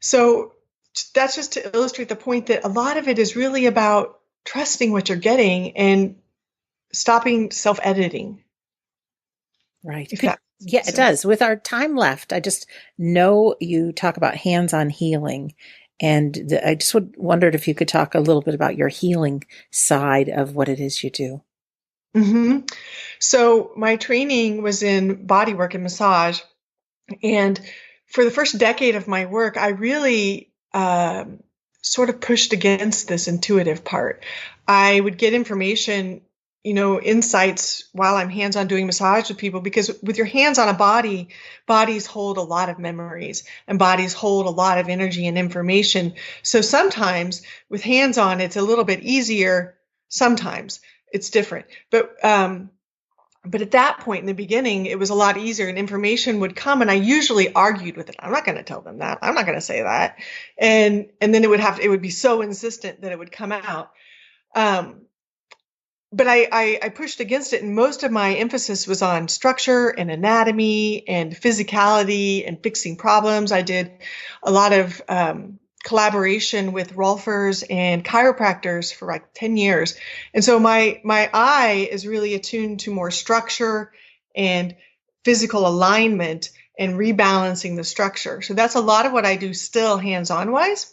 So that's just to illustrate the point that a lot of it is really about trusting what you're getting and stopping self-editing. Right. Yeah, it does. With our time left, I just know you talk about hands-on healing. And I just wondered if you could talk a little bit about your healing side of what it is you do. Mm-hmm. So my training was in body work and massage. And for the first decade of my work, I really sort of pushed against this intuitive part. I would get information, insights while I'm hands-on doing massage with people, because with your hands on a body, bodies hold a lot of memories and bodies hold a lot of energy and information. So sometimes with hands-on, it's a little bit easier. Sometimes it's different. But at that point in the beginning, it was a lot easier, and information would come, and I usually argued with it. I'm not going to tell them that. I'm not going to say that. And then it would be so insistent that it would come out. But I pushed against it, and most of my emphasis was on structure and anatomy and physicality and fixing problems. I did a lot of collaboration with Rolfers and chiropractors for like 10 years. And so my eye is really attuned to more structure and physical alignment and rebalancing the structure. So that's a lot of what I do still hands-on wise.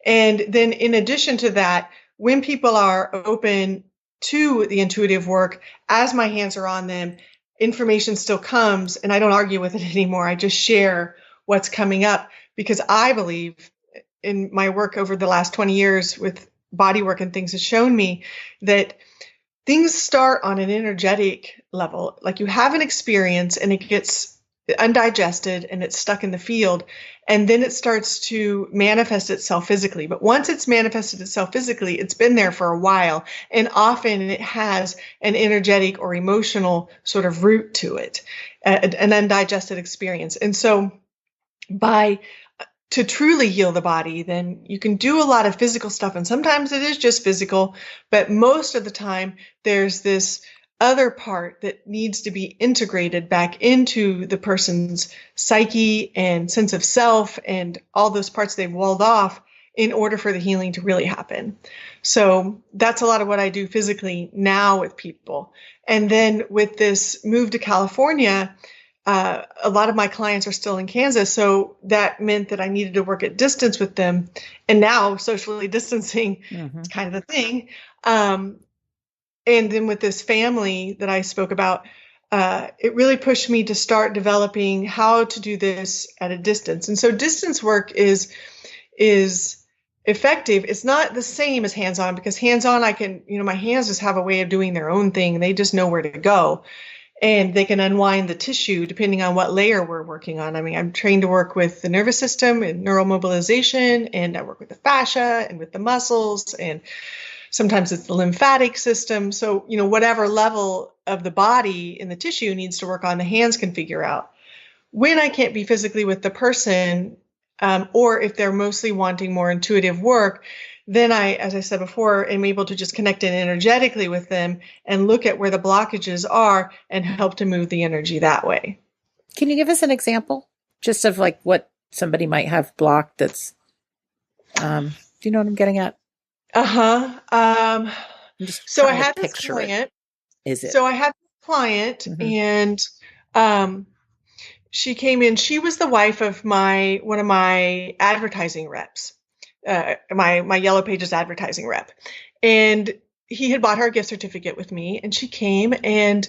And then in addition to that, when people are open to the intuitive work, as my hands are on them, information still comes, and I don't argue with it anymore. I just share what's coming up, because I believe in my work over the last 20 years with body work and things has shown me that things start on an energetic level. Like, you have an experience and it gets undigested and it's stuck in the field, and then it starts to manifest itself physically. But once it's manifested itself physically, it's been there for a while, and often it has an energetic or emotional sort of root to it, an undigested experience. And so to truly heal the body, then you can do a lot of physical stuff. And sometimes it is just physical, but most of the time there's this other part that needs to be integrated back into the person's psyche and sense of self and all those parts they've walled off in order for the healing to really happen. So that's a lot of what I do physically now with people. And then with this move to California, a lot of my clients are still in Kansas, so that meant that I needed to work at distance with them. And now socially distancing is kind of the thing. And then with this family that I spoke about, it really pushed me to start developing how to do this at a distance. And so distance work is effective. It's not the same as hands-on, because hands-on, my hands just have a way of doing their own thing. They just know where to go. And they can unwind the tissue depending on what layer we're working on. I mean, I'm trained to work with the nervous system and neuromobilization, and I work with the fascia and with the muscles, and sometimes it's the lymphatic system. So, whatever level of the body in the tissue needs to work on, the hands can figure out. When I can't be physically with the person, or if they're mostly wanting more intuitive work, then I, as I said before, am able to just connect in energetically with them and look at where the blockages are and help to move the energy that way. Can you give us an example just of like what somebody might have blocked that's, do you know what I'm getting at? So I had this client. So I had this client, and she came in. She was the wife of one of my advertising reps. My Yellow Pages advertising rep. And he had bought her a gift certificate with me, and she came, and,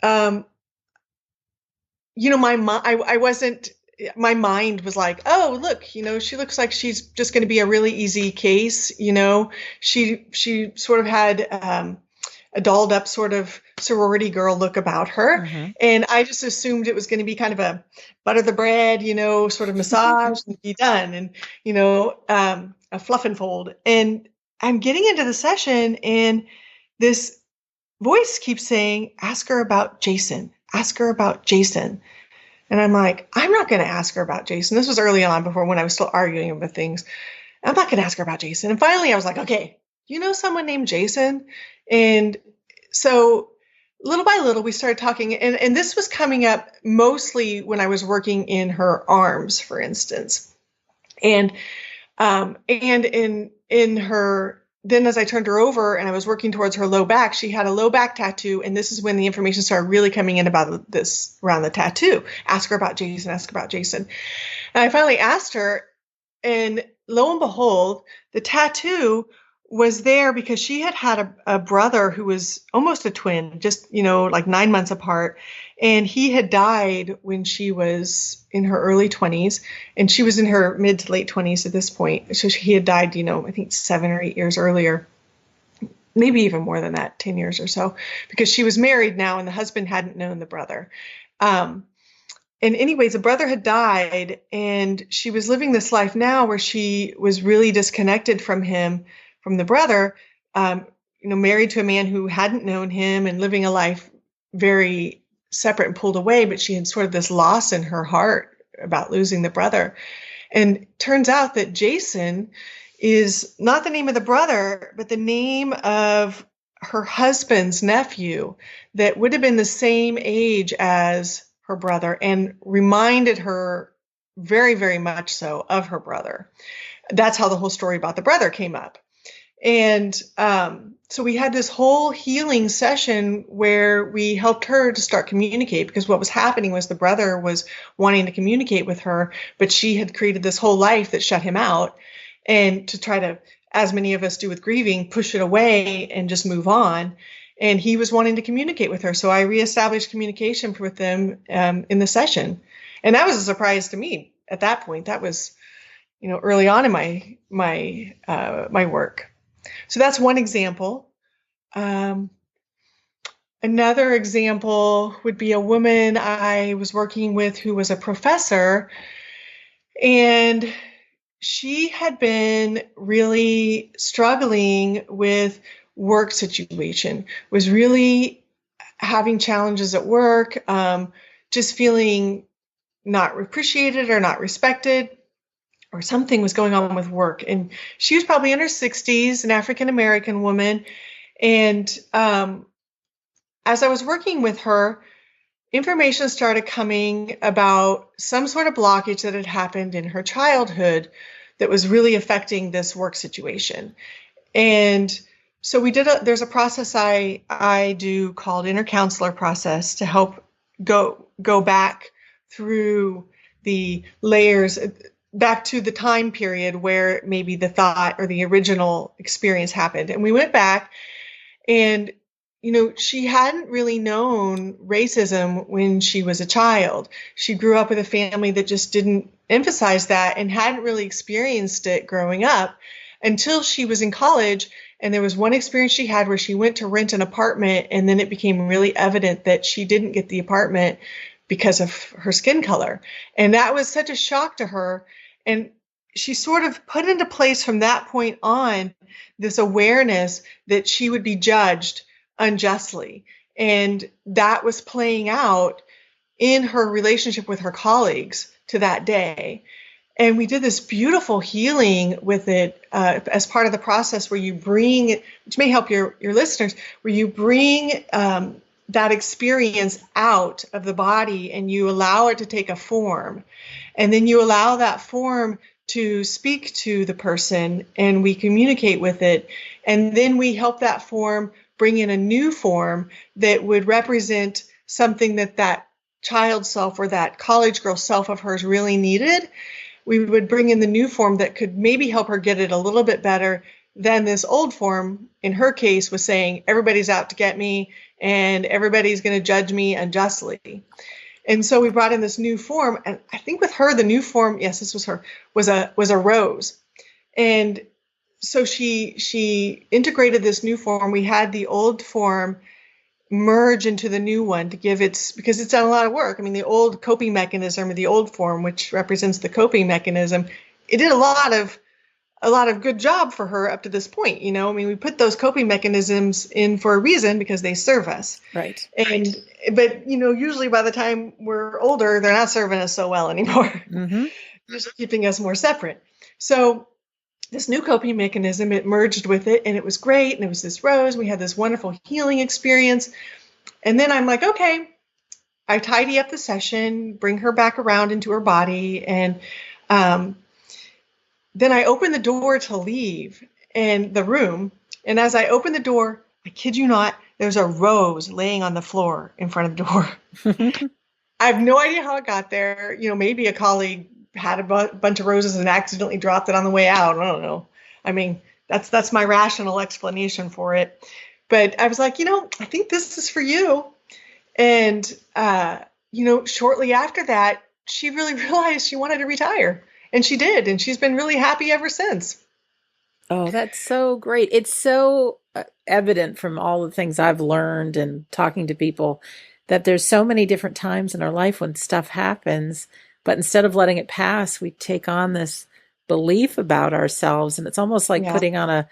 my mind was like, oh, look, she looks like she's just going to be a really easy case. She sort of had, a dolled up sort of sorority girl look about her. And I just assumed it was going to be kind of a butter the bread, sort of massage and be done. And, a fluff and fold. And I'm getting into the session, and this voice keeps saying, ask her about Jason, ask her about Jason. And I'm like, I'm not going to ask her about Jason. This was early on, before, when I was still arguing about things. I'm not going to ask her about Jason. And finally I was like, okay, someone named Jason? And so little by little we started talking, and this was coming up mostly when I was working in her arms, for instance. And in her, then as I turned her over and I was working towards her low back, she had a low back tattoo. And this is when the information started really coming in about this around the tattoo. Ask her about Jason, ask her about Jason. And I finally asked her, and lo and behold, the tattoo was there because she had a brother who was almost a twin, just, like 9 months apart. And he had died when she was in her early 20s, and she was in her mid to late 20s at this point. So he had died, I think 7 or 8 years earlier, maybe even more than that, 10 years or so, because she was married now and the husband hadn't known the brother. And anyways, the brother had died, and she was living this life now where she was really disconnected from him, from the brother, married to a man who hadn't known him and living a life very separate and pulled away. But she had sort of this loss in her heart about losing the brother. And turns out that Jason is not the name of the brother, but the name of her husband's nephew that would have been the same age as her brother and reminded her very, very much so of her brother. That's how the whole story about the brother came up. And so we had this whole healing session where we helped her to start communicate, because what was happening was the brother was wanting to communicate with her, but she had created this whole life that shut him out. And to try to, as many of us do with grieving, push it away and just move on. and he was wanting to communicate with her. So I reestablished communication with them in the session. And that was a surprise to me at that point. That was, early on in my work. So that's one example. Another example would be a woman I was working with who was a professor, and she had been really struggling with work situation, was really having challenges at work, just feeling not appreciated or not respected, or something was going on with work. And she was probably in her 60s, an African American woman. And as I was working with her, information started coming about some sort of blockage that had happened in her childhood that was really affecting this work situation. And so there's a process I do called inner counselor process to help go back through the layers, back to the time period where maybe the thought or the original experience happened. And we went back, and she hadn't really known racism when she was a child. She grew up with a family that just didn't emphasize that and hadn't really experienced it growing up until she was in college. And there was one experience she had where she went to rent an apartment, and then it became really evident that she didn't get the apartment because of her skin color. And that was such a shock to her. And she sort of put into place from that point on this awareness that she would be judged unjustly. And that was playing out in her relationship with her colleagues to that day. And we did this beautiful healing with it as part of the process where you bring, which may help your listeners, where you bring that experience out of the body and you allow it to take a form. And then you allow that form to speak to the person, and we communicate with it. And then we help that form bring in a new form that would represent something that child self or that college girl self of hers really needed. We would bring in the new form that could maybe help her get it a little bit better than this old form, in her case, was saying, everybody's out to get me and everybody's going to judge me unjustly. And so we brought in this new form. And I think with her, the new form, yes, this was her, was a rose. And so she integrated this new form. We had the old form merge into the new one to give because it's done a lot of work. I mean, the old coping mechanism, or the old form, which represents the coping mechanism, it did a lot of good job for her up to this point. I mean, we put those coping mechanisms in for a reason, because they serve us. Right. But usually by the time we're older, they're not serving us so well anymore. Mm-hmm. Just keeping us more separate. So this new coping mechanism, it merged with it, and it was great. And it was this rose. We had this wonderful healing experience. And then I'm like, okay, I tidy up the session, bring her back around into her body. And then I open the door to leave in the room. And as I open the door, I kid you not, there's a rose laying on the floor in front of the door. I have no idea how it got there. Maybe a colleague had a bunch of roses and accidentally dropped it on the way out. I don't know. I mean, that's my rational explanation for it. But I was like, I think this is for you. And, shortly after that, she really realized she wanted to retire. And she did. And she's been really happy ever since. Oh, that's so great. It's so evident from all the things I've learned and talking to people that there's so many different times in our life when stuff happens, but instead of letting it pass, we take on this belief about ourselves. And it's almost like putting on a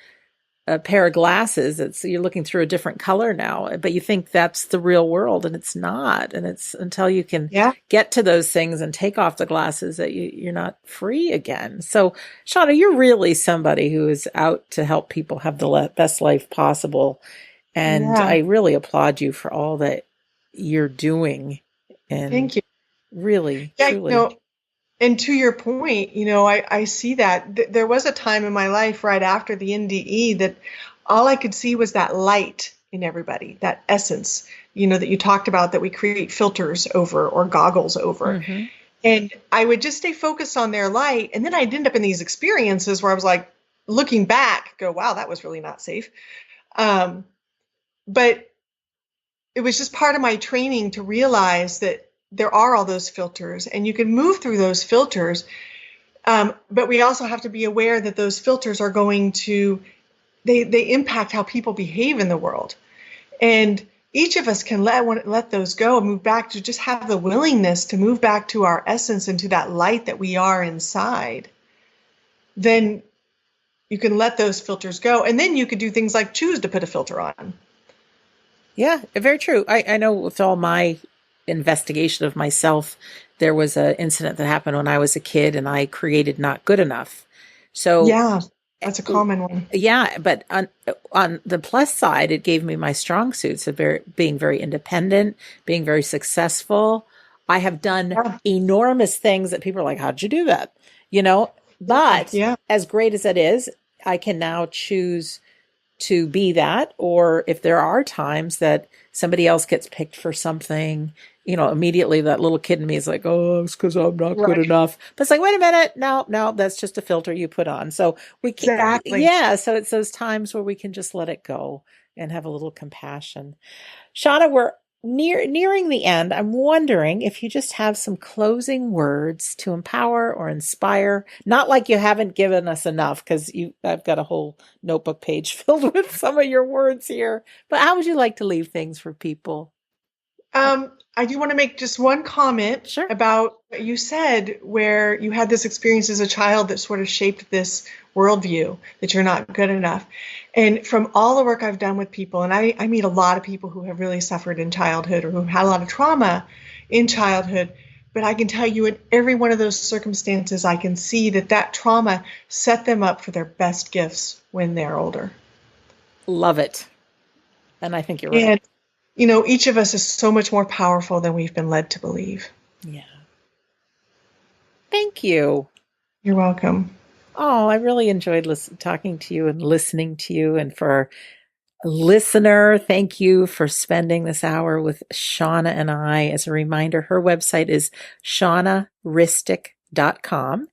pair of glasses. You're looking through a different color now, but you think that's the real world, and it's not. And it's until you can get to those things and take off the glasses that you're not free again. So, Shawna, you're really somebody who is out to help people have the best life possible. And I really applaud you for all that you're doing. And thank you. Really, truly. And to your point, I see that there was a time in my life right after the NDE that all I could see was that light in everybody, that essence, that you talked about, that we create filters over or goggles over. Mm-hmm. And I would just stay focused on their light. And then I'd end up in these experiences where I was like, looking back, go, wow, that was really not safe. But it was just part of my training to realize that there are all those filters and you can move through those filters. But we also have to be aware that those filters are going to, they impact how people behave in the world. And each of us can let those go and move back to just have the willingness to move back to our essence and to that light that we are inside. Then you can let those filters go. And then you could do things like choose to put a filter on. Yeah, very true. I know with all my investigation of myself, there was an incident that happened when I was a kid and I created not good enough. So Yeah, that's a common one. yeah, but on the plus side, it gave me my strong suits of being very independent, being very successful. I have done enormous things that people are like, how'd you do that? You know, but as great as it is, I can now choose to be that. Or if there are times that somebody else gets picked for something, you know, immediately that little kid in me is like, oh, it's because I'm not good enough. But it's like, wait a minute. No, that's just a filter you put on. So we can, so it's those times where we can just let it go and have a little compassion. Shawna, we're nearing the end. I'm wondering if you just have some closing words to empower or inspire. Not like you haven't given us enough, because I've got a whole notebook page filled with some of your words here. But how would you like to leave things for people? I do want to make just one comment about what you said, where you had this experience as a child that sort of shaped this worldview that you're not good enough. And from all the work I've done with people, and I meet a lot of people who have really suffered in childhood or who've had a lot of trauma in childhood, but I can tell you in every one of those circumstances, I can see that trauma set them up for their best gifts when they're older. Love it. And I think you're right. And you know, each of us is so much more powerful than we've been led to believe. Yeah. Thank you. You're welcome. Oh, I really enjoyed talking to you and listening to you. And for a listener, thank you for spending this hour with Shawna and I. As a reminder, her website is shawnaristic.com.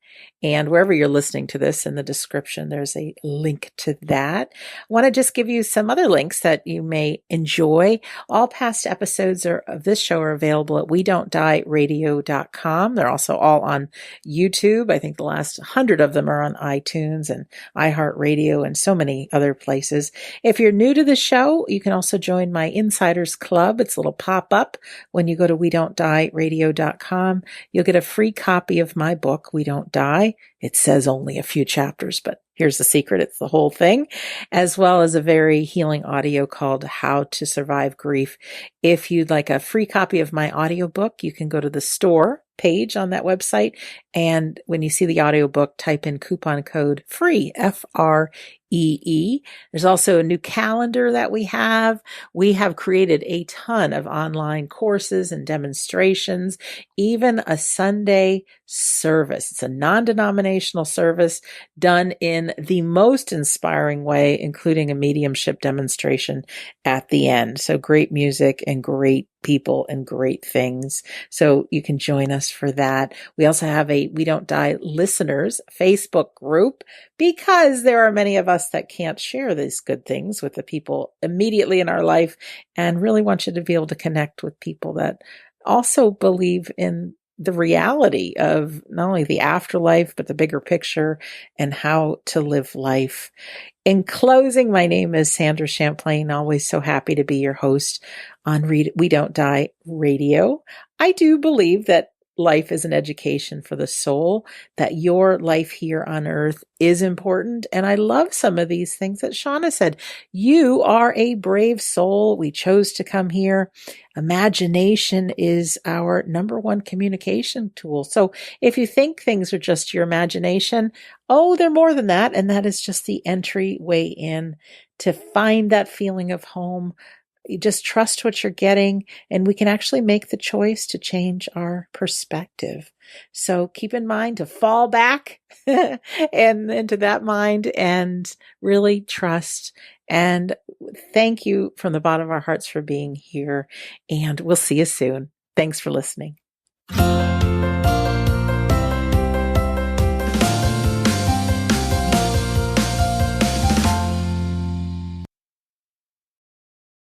And wherever you're listening to this, in the description, there's a link to that. I want to just give you some other links that you may enjoy. All past episodes of this show are available at WeDon'tDieRadio.com. They're also all on YouTube. I think the last 100 of them are on iTunes and iHeartRadio and so many other places. If you're new to the show, you can also join my Insiders Club. It's a little pop-up when you go to WeDon'tDieRadio.com. You'll get a free copy of my book, We Don't Die. It says only a few chapters, but here's the secret. It's the whole thing, as well as a very healing audio called How to Survive Grief. If you'd like a free copy of my audiobook, you can go to the store page on that website. And when you see the audiobook, type in coupon code FREE, FREE. There's also a new calendar that we have. We have created a ton of online courses and demonstrations, even a Sunday service. It's a non-denominational service done in the most inspiring way, including a mediumship demonstration at the end. So great music and great people and great things. So you can join us for that. We also have a We Don't Die listeners Facebook group, because there are many of us that can't share these good things with the people immediately in our life, and really want you to be able to connect with people that also believe in the reality of not only the afterlife, but the bigger picture and how to live life. In closing, my name is Sandra Champlain. Always so happy to be your host on We Don't Die Radio. I do believe that life is an education for the soul, that your life here on earth is important. And I love some of these things that Shawna said. You are a brave soul. We chose to come here. Imagination is our number one communication tool. So if you think things are just your imagination, oh, they're more than that. And that is just the entryway in to find that feeling of home. You just trust what you're getting, and we can actually make the choice to change our perspective. So keep in mind to fall back and into that mind and really trust. And thank you from the bottom of our hearts for being here. And we'll see you soon. Thanks for listening.